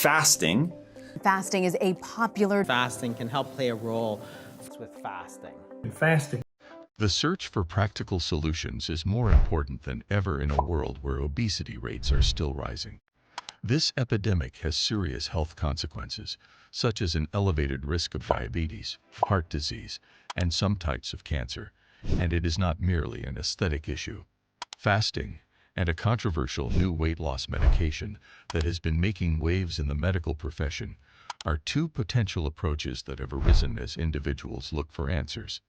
fasting. Fasting is a popular... Fasting can help play a role with fasting. The search for practical solutions is more important than ever in a world where obesity rates are still rising. This epidemic has serious health consequences, such as an elevated risk of diabetes, heart disease, and some types of cancer, and it is not merely an aesthetic issue. Fasting, and a controversial new weight loss medication that has been making waves in the medical profession, are two potential approaches that have arisen as individuals look for answers.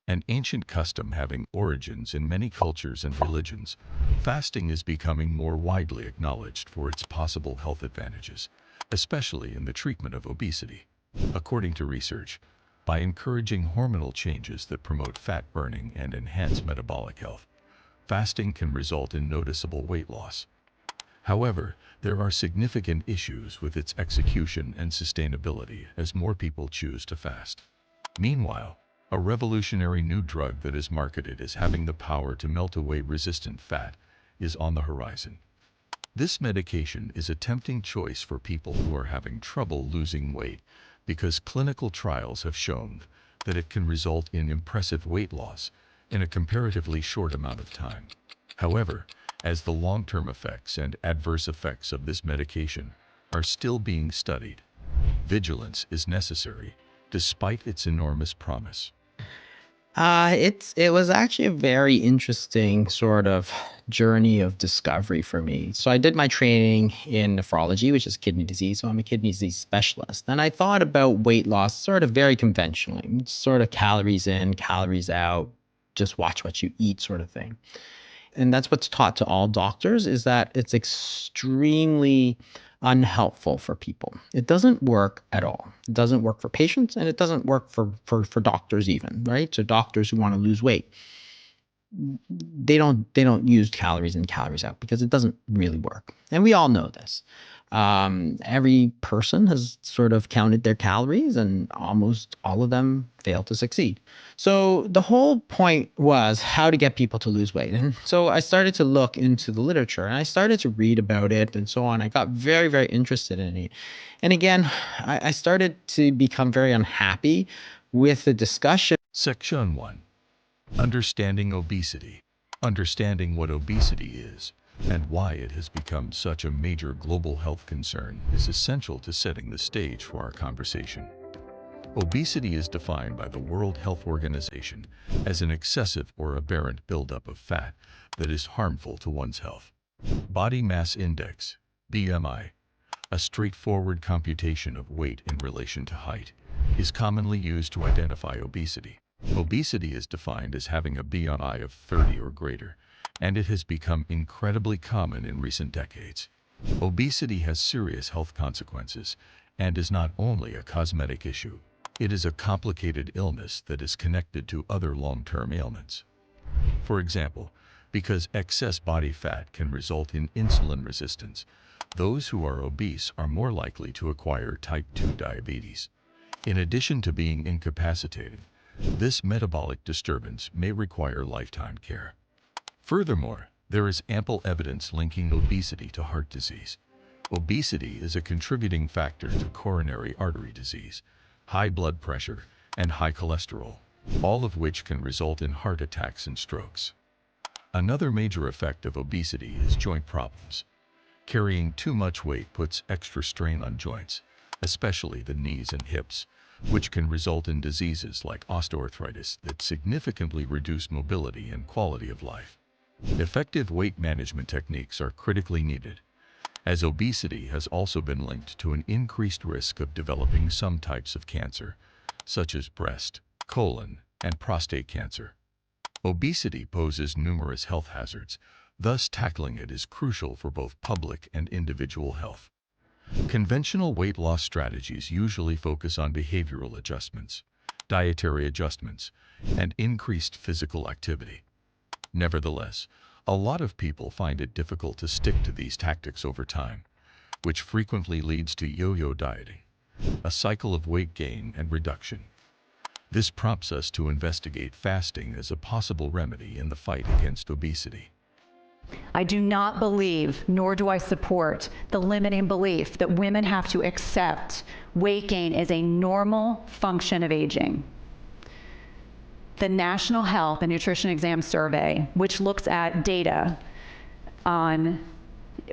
An ancient custom having origins in many cultures and religions, fasting is becoming more widely acknowledged for its possible health advantages, especially in the treatment of obesity. According to research, by encouraging hormonal changes that promote fat burning and enhance metabolic health, fasting can result in noticeable weight loss. However, there are significant issues with its execution and sustainability as more people choose to fast. Meanwhile, a revolutionary new drug that is marketed as having the power to melt away resistant fat is on the horizon. This medication is a tempting choice for people who are having trouble losing weight because clinical trials have shown that it can result in impressive weight loss in a comparatively short amount of time. However, as the long-term effects and adverse effects of this medication are still being studied, vigilance is necessary despite its enormous promise. It was actually a very interesting sort of journey of discovery for me. So I did my training in nephrology, which is kidney disease. So I'm a kidney disease specialist. And I thought about weight loss sort of very conventionally, sort of calories in, calories out, just watch what you eat sort of thing. And that's what's taught to all doctors, is that it's extremely unhelpful for people. It doesn't work at all. It doesn't work for patients, and it doesn't work for doctors even, right? So doctors who want to lose weight, they don't use calories in, calories out, because it doesn't really work. And we all know this. Every person has sort of counted their calories, and almost all of them fail to succeed. So the whole point was how to get people to lose weight. And so I started to look into the literature, and I started to read about it and so on. I got very, very interested in it. And again, I started to become very unhappy with the discussion. Section 1. Understanding obesity. Understanding what obesity is and why it has become such a major global health concern is essential to setting the stage for our conversation. Obesity is defined by the World Health Organization as an excessive or aberrant buildup of fat that is harmful to one's health. Body mass index, BMI, a straightforward computation of weight in relation to height, is commonly used to identify obesity. Obesity is defined as having a BMI of 30 or greater, and it has become incredibly common in recent decades. Obesity has serious health consequences and is not only a cosmetic issue. It is a complicated illness that is connected to other long-term ailments. For example, because excess body fat can result in insulin resistance, those who are obese are more likely to acquire type 2 diabetes. In addition to being incapacitated, this metabolic disturbance may require lifetime care. Furthermore, there is ample evidence linking obesity to heart disease. Obesity is a contributing factor to coronary artery disease, high blood pressure, and high cholesterol, all of which can result in heart attacks and strokes. Another major effect of obesity is joint problems. Carrying too much weight puts extra strain on joints, especially the knees and hips, which can result in diseases like osteoarthritis that significantly reduce mobility and quality of life. Effective weight management techniques are critically needed, as obesity has also been linked to an increased risk of developing some types of cancer, such as breast, colon, and prostate cancer. Obesity poses numerous health hazards, thus tackling it is crucial for both public and individual health. Conventional weight loss strategies usually focus on behavioral adjustments, dietary adjustments, and increased physical activity. Nevertheless, a lot of people find it difficult to stick to these tactics over time, which frequently leads to yo-yo dieting, a cycle of weight gain and reduction. This prompts us to investigate fasting as a possible remedy in the fight against obesity. I do not believe, nor do I support, the limiting belief that women have to accept weight gain as a normal function of aging. The National Health and Nutrition Exam Survey, which looks at data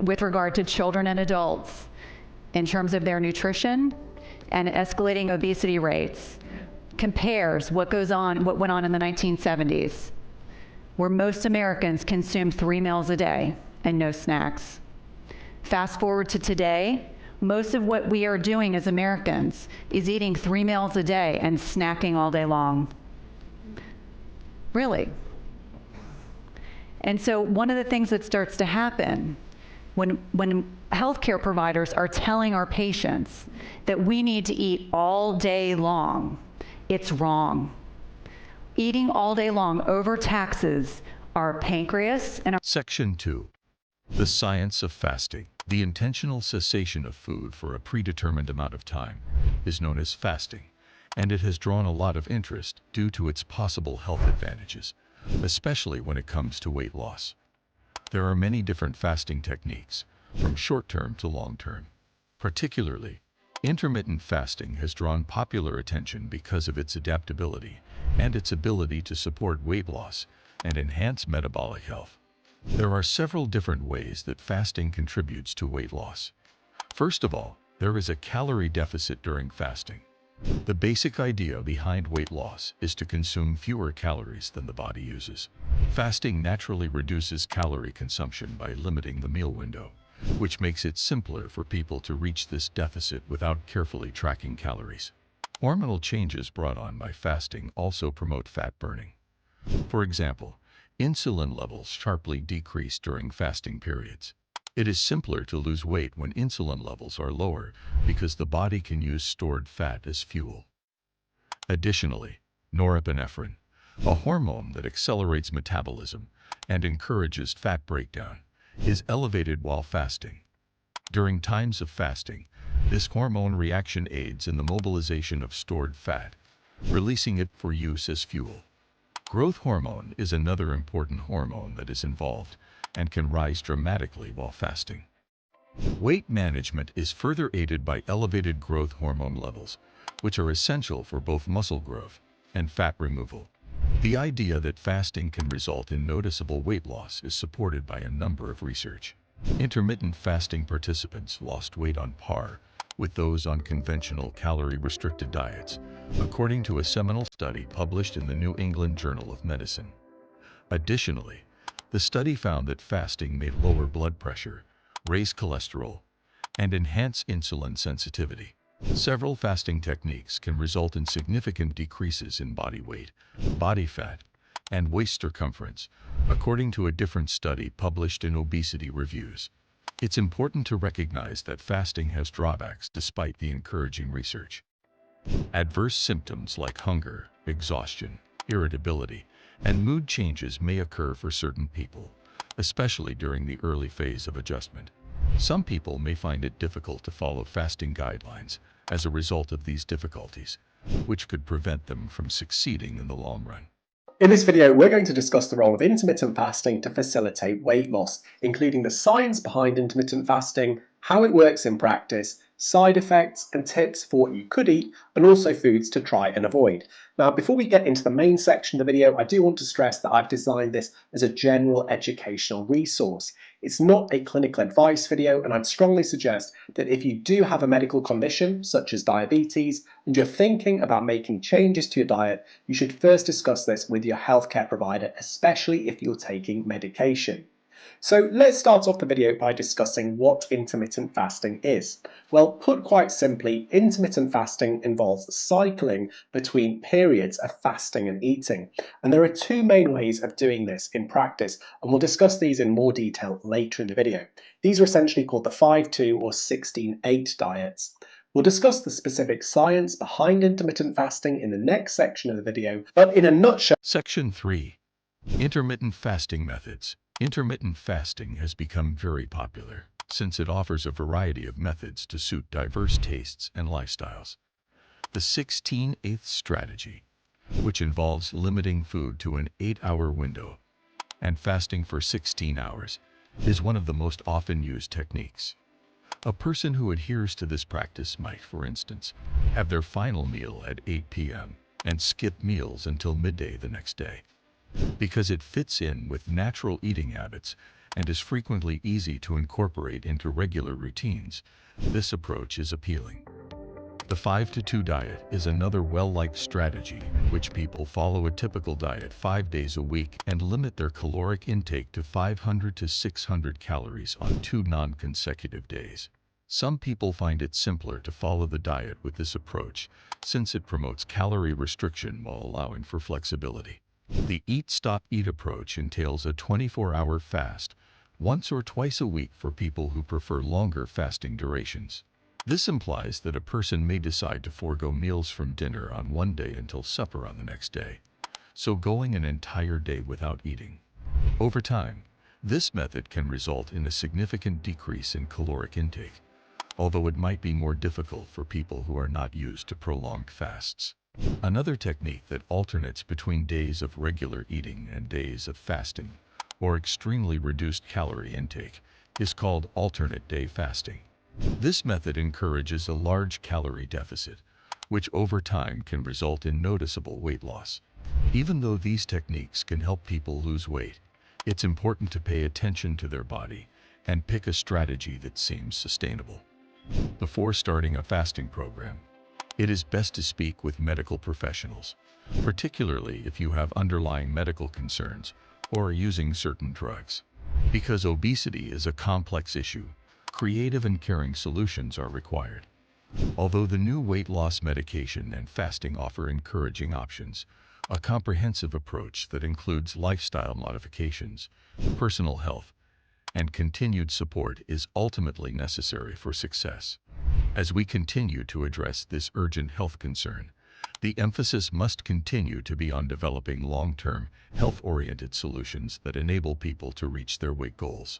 with regard to children and adults in terms of their nutrition and escalating obesity rates, compares what went on in the 1970s, where most Americans consumed 3 meals a day and no snacks. Fast forward to today, most of what we are doing as Americans is eating 3 meals a day and snacking all day long. Really. And so one of the things that starts to happen when healthcare providers are telling our patients that we need to eat all day long, it's wrong. Eating all day long overtaxes our pancreas and our... Section 2. The science of fasting. The intentional cessation of food for a predetermined amount of time is known as fasting, and it has drawn a lot of interest due to its possible health advantages, especially when it comes to weight loss. There are many different fasting techniques, from short-term to long-term. Particularly, intermittent fasting has drawn popular attention because of its adaptability and its ability to support weight loss and enhance metabolic health. There are several different ways that fasting contributes to weight loss. First of all, there is a calorie deficit during fasting. The basic idea behind weight loss is to consume fewer calories than the body uses. Fasting naturally reduces calorie consumption by limiting the meal window, which makes it simpler for people to reach this deficit without carefully tracking calories. Hormonal changes brought on by fasting also promote fat burning. For example, insulin levels sharply decrease during fasting periods. It is simpler to lose weight when insulin levels are lower because the body can use stored fat as fuel. Additionally, norepinephrine, a hormone that accelerates metabolism and encourages fat breakdown, is elevated while fasting. During times of fasting, this hormone reaction aids in the mobilization of stored fat, releasing it for use as fuel. Growth hormone is another important hormone that is involved and can rise dramatically while fasting. Weight management is further aided by elevated growth hormone levels, which are essential for both muscle growth and fat removal. The idea that fasting can result in noticeable weight loss is supported by a number of research. Intermittent fasting participants lost weight on par with those on conventional calorie-restricted diets, according to a seminal study published in the New England Journal of Medicine. Additionally, the study found that fasting may lower blood pressure, raise cholesterol, and enhance insulin sensitivity. Several fasting techniques can result in significant decreases in body weight, body fat, and waist circumference, according to a different study published in Obesity Reviews. It's important to recognize that fasting has drawbacks despite the encouraging research. Adverse symptoms like hunger, exhaustion, irritability, and mood changes may occur for certain people, especially during the early phase of adjustment. Some people may find it difficult to follow fasting guidelines as a result of these difficulties, which could prevent them from succeeding in the long run. In this video, we're going to discuss the role of intermittent fasting to facilitate weight loss, including the science behind intermittent fasting, how it works in practice, side effects and tips for what you could eat, and also foods to try and avoid. Now, before we get into the main section of the video, I do want to stress that I've designed this as a general educational resource. It's not a clinical advice video, and I'd strongly suggest that if you do have a medical condition, such as diabetes, and you're thinking about making changes to your diet, you should first discuss this with your healthcare provider, especially if you're taking medication. So let's start off the video by discussing what intermittent fasting is. Well, put quite simply, intermittent fasting involves cycling between periods of fasting and eating. And there are two main ways of doing this in practice, and we'll discuss these in more detail later in the video. These are essentially called the 5-2 or 16-8 diets. We'll discuss the specific science behind intermittent fasting in the next section of the video, but in a nutshell... Section 3. Intermittent fasting methods. Intermittent fasting has become very popular since it offers a variety of methods to suit diverse tastes and lifestyles. The 16/8 strategy, which involves limiting food to an 8-hour window, and fasting for 16 hours is one of the most often used techniques. A person who adheres to this practice might, for instance, have their final meal at 8 p.m. and skip meals until midday the next day. Because it fits in with natural eating habits and is frequently easy to incorporate into regular routines, this approach is appealing. The 5-to-2 diet is another well-liked strategy in which people follow a typical diet 5 days a week and limit their caloric intake to 500 to 600 calories on 2 non-consecutive days. Some people find it simpler to follow the diet with this approach since it promotes calorie restriction while allowing for flexibility. The Eat Stop Eat approach entails a 24-hour fast, once or twice a week for people who prefer longer fasting durations. This implies that a person may decide to forego meals from dinner on one day until supper on the next day, so going an entire day without eating. Over time, this method can result in a significant decrease in caloric intake, although it might be more difficult for people who are not used to prolonged fasts. Another technique that alternates between days of regular eating and days of fasting, or extremely reduced calorie intake, is called alternate day fasting. This method encourages a large calorie deficit, which over time can result in noticeable weight loss. Even though these techniques can help people lose weight, it's important to pay attention to their body and pick a strategy that seems sustainable. Before starting a fasting program, it is best to speak with medical professionals, particularly if you have underlying medical concerns or are using certain drugs. Because obesity is a complex issue, creative and caring solutions are required. Although the new weight loss medication and fasting offer encouraging options, a comprehensive approach that includes lifestyle modifications, personal health, and continued support is ultimately necessary for success. As we continue to address this urgent health concern, the emphasis must continue to be on developing long-term, health-oriented solutions that enable people to reach their weight goals.